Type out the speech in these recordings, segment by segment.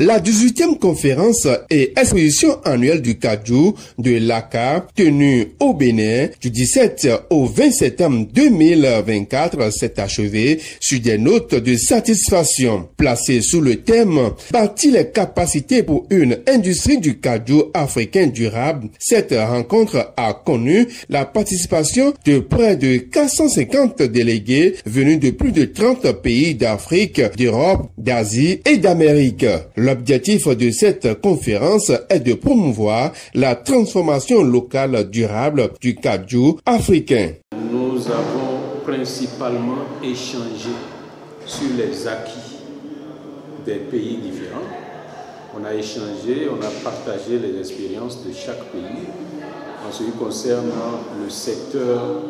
La 18e conférence et exposition annuelle du Kaju de l'ACA, tenue au Bénin du 17 au 20 septembre 2024, s'est achevée sur des notes de satisfaction. Placée sous le thème « Bâtir les capacités pour une industrie du Kaju africain durable », cette rencontre a connu la participation de près de 450 délégués venus de plus de 30 pays d'Afrique, d'Europe, d'Asie et d'Amérique. L'objectif de cette conférence est de promouvoir la transformation locale durable du Kaju africain. Nous avons principalement échangé sur les acquis des pays différents. On a échangé, on a partagé les expériences de chaque pays en ce qui concerne le secteur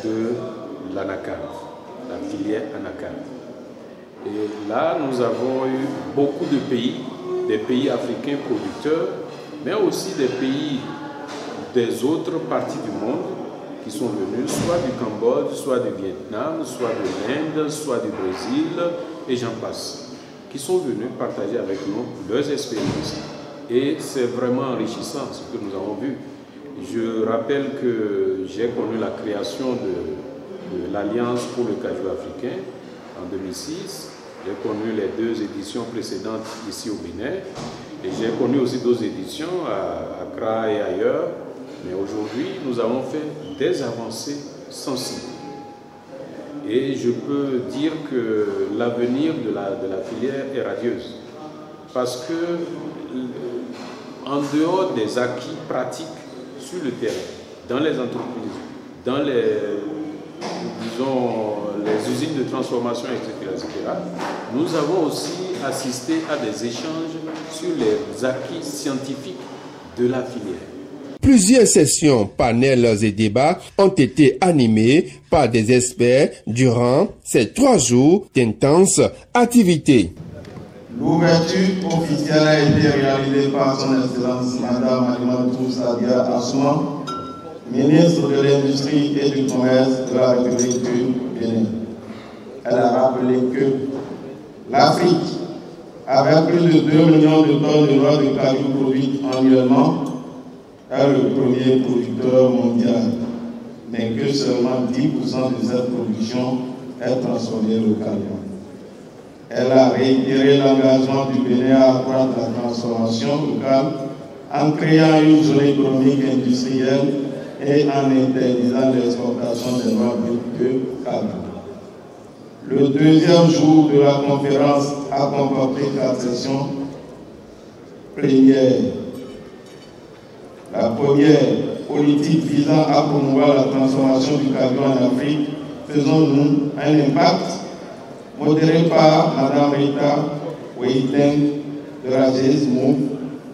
de l'anacarde, la filière anacarde. Et là, nous avons eu beaucoup de pays, des pays africains producteurs, mais aussi des pays des autres parties du monde qui sont venus, soit du Cambodge, soit du Vietnam, soit de l'Inde, soit du Brésil, et j'en passe, qui sont venus partager avec nous leurs expériences. Et c'est vraiment enrichissant ce que nous avons vu. Je rappelle que j'ai connu la création de l'Alliance pour le Kaju africain en 2006. J'ai connu les 2 éditions précédentes ici au Bénin et j'ai connu aussi d'autres éditions à Accra et ailleurs. Mais aujourd'hui, nous avons fait des avancées sensibles. Et je peux dire que l'avenir de la filière est radieuse. Parce que, en dehors des acquis pratiques sur le terrain, dans les entreprises, dans les usines de transformation, etc., nous avons aussi assisté à des échanges sur les acquis scientifiques de la filière. Plusieurs sessions, panels et débats ont été animés par des experts durant ces 3 jours d'intenses activités. L'ouverture officielle a été réalisée par son Excellence Madame Alimantou Sadia Assouman, ministre de l'Industrie et du Commerce de la République du Bénin. Elle a rappelé que l'Afrique, avec plus de 2 millions de tonnes de noix de cajou produites annuellement, est le premier producteur mondial, mais que seulement 10% de cette production est transformée localement. Elle a réitéré l'engagement du Bénin à accroître la transformation locale en créant une zone économique industrielle et en interdisant l'exportation des noix de cajou. Le 2e jour de la conférence a comporté 4 sessions plénières. La première, politique visant à promouvoir la transformation du cajou en Afrique, faisons-nous un impact, modéré par Mme Rita Weiteng de la GESMO.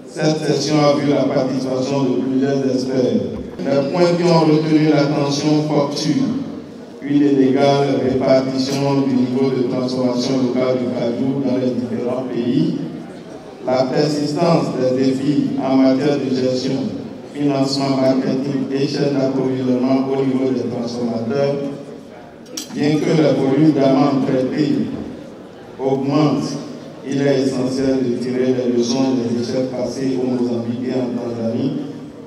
Cette session a vu la participation de plusieurs experts. Les points qui ont retenu l'attention portent une inégale répartition du niveau de transformation locale du cajou dans les différents pays, la persistance des défis en matière de gestion, financement, marketing et chaîne d'approvisionnement au niveau des transformateurs. Bien que le volume d'amandes traitées augmente, il est essentiel de tirer les leçons des échecs passés au Mozambique et en Tanzanie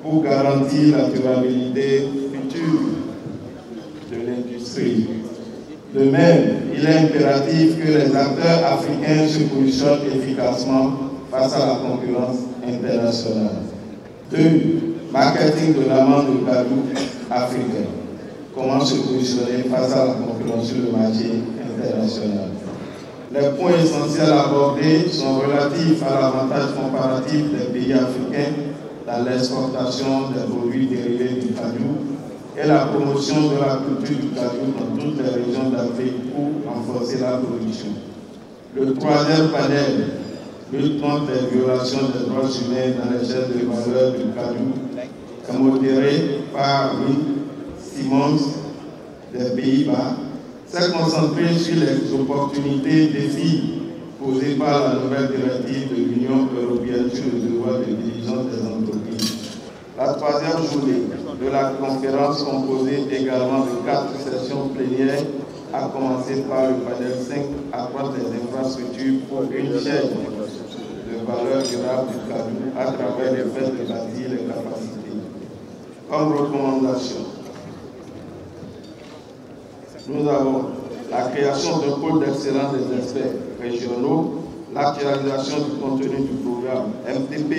pour garantir la durabilité future de l'industrie. De même, il est impératif que les acteurs africains se positionnent efficacement face à la concurrence internationale. 2. Marketing de l'amande de cajou africain. Comment se positionner face à la concurrence sur le marché international. Les points essentiels abordés sont relatifs à l'avantage comparatif des pays africains dans l'exportation des produits dérivés du cajou et la promotion de la culture du cajou dans toutes les régions d'Afrique pour renforcer la production. Le 3e panel, lutte contre les violations des droits humains dans les chaînes de valeur du cajou, est modéré par Wim Simons des Pays-Bas, s'est concentré sur les opportunités et défis posés par la nouvelle directive de l'Union européenne sur le devoir de diligence des entreprises. La 3e journée de la conférence, composée également de 4 sessions plénières, a commencé par le panel 5, accroître les infrastructures pour une chaîne de les valeurs durables du cajou à travers le fait de bâtir les capacités. Comme recommandation, nous avons la création d'un pôle d'excellence des experts régionaux, l'actualisation du contenu du programme MTP,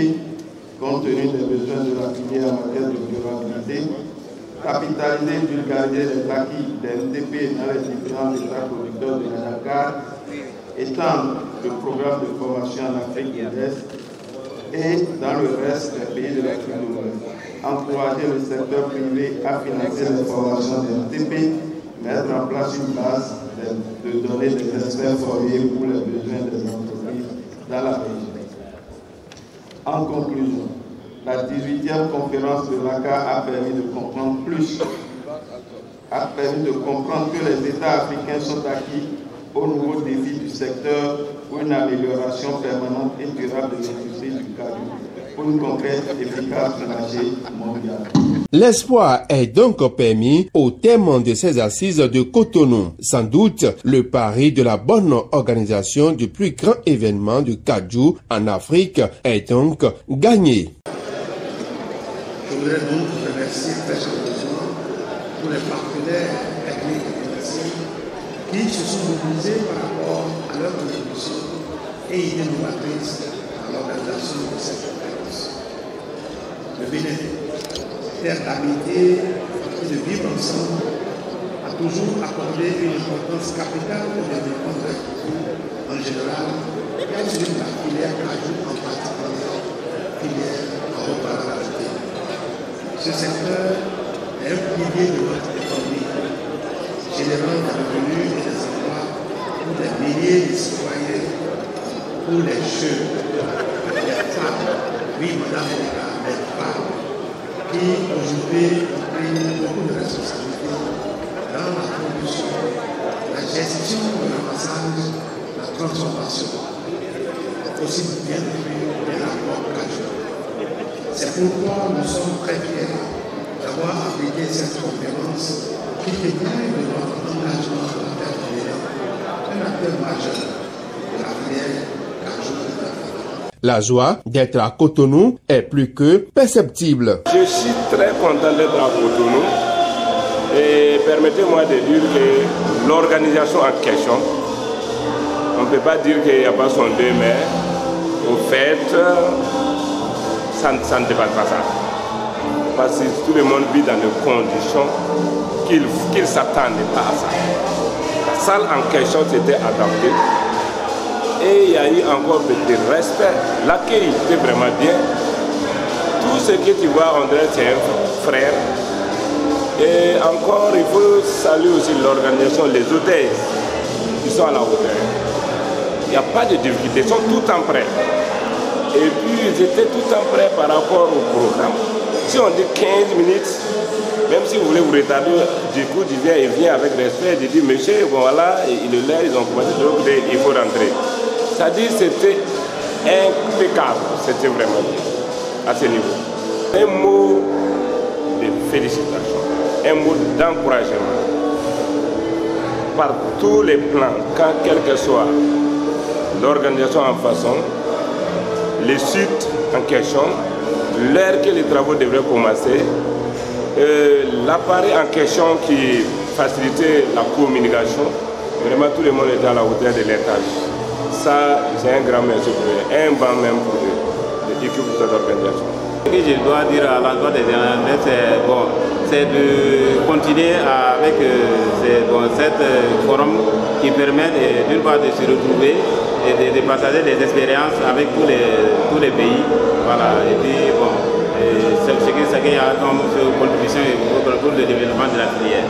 compte tenu des besoins de la filière en matière de durabilité, capitaliser et vulgariser les acquis des MTP dans les différents états producteurs de la Dakar, étendre le programme de formation en Afrique de l'Est et dans le reste des pays de l'Afrique de l'Ouest. Encourager le secteur privé à financer les formations des MTP, mettre en place une base de données des experts formés pour les besoins des entreprises dans la région. En conclusion, la 18e conférence de l'ACA a permis de comprendre que les États africains sont acquis au nouveau défi du secteur pour une amélioration permanente et durable de l'industrie du cajou pour une concrète et efficace marché mondial. L'espoir est donc permis au terme de ces assises de Cotonou. Sans doute, le pari de la bonne organisation du plus grand événement du cajou en Afrique est donc gagné. Je voudrais donc remercier très chaleureusement tous les partenaires techniques et financiers qui se sont mobilisés par rapport à leur contribution et idées novatrices à l'organisation de cette conférence. Le Bénin, terre d'amitié et de vivre ensemble, a toujours accordé une importance capitale au développement de la culture en général et à celui de la filière cajou en particulier, filière à haute valeur ajoutée. Ce secteur est un pilier de notre économie, générant des revenus et des emplois pour des milliers de citoyens, pour les jeunes, les femmes, oui madame, les femmes, qui aujourd'hui ont pris beaucoup de responsabilités dans la production, la gestion de l'amassage, la transformation, aussi bien de l'apport cajou. C'est pourquoi nous sommes très fiers d'avoir abrité cette conférence qui témoigne de notre engagement en terre de l'État, un acteur majeur de la filière cajou. La joie d'être à Cotonou est plus que perceptible. Je suis très content d'être à Cotonou et permettez-moi de dire que l'organisation en question, on ne peut pas dire qu'il n'y a pas sondé, mais au fait, ça ne dépasse pas ça. Parce que tout le monde vit dans des conditions qu'il ne s'attendait pas à ça. La salle en question s'était adaptée et il y a eu encore de respect. L'accueil était vraiment bien. Tout ce que tu vois, on dirait c'est un frère. Et encore, il faut saluer aussi l'organisation, les hôtels qui sont à la hauteur. Il n'y a pas de difficulté, ils sont tout en prêt. Et puis, ils étaient tout en prêt par rapport au programme. Si on dit 15 minutes, même si vous voulez vous retarder, du coup, il vient avec respect, il dit, monsieur, bon, voilà, il est là, ils ont commencé, donc il faut rentrer. C'est-à-dire, c'était impeccable, c'était vraiment bien, à ce niveau. Un mot de félicitations, un mot d'encouragement, par tous les plans, quand quel que soit l'organisation en façon, les sites en question, l'heure que les travaux devraient commencer, l'appareil en question qui facilitait la communication, vraiment tout le monde était à la hauteur de l'étage. Ça, c'est un grand merci pour eux, un bon même pour l'équipe de cette organisation. Ce que je dois dire à l'endroit des journalistes, c'est de continuer avec cet forum qui permet d'une part de se retrouver et de partager des expériences avec tous les pays. Voilà. Et puis, ce qu'il y a comme contribution pour le développement de la filière.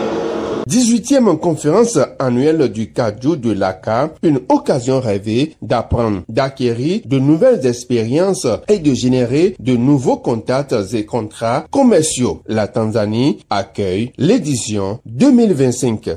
18e conférence annuelle du cajou de l'ACA, une occasion rêvée d'apprendre, d'acquérir de nouvelles expériences et de générer de nouveaux contacts et contrats commerciaux. La Tanzanie accueille l'édition 2025.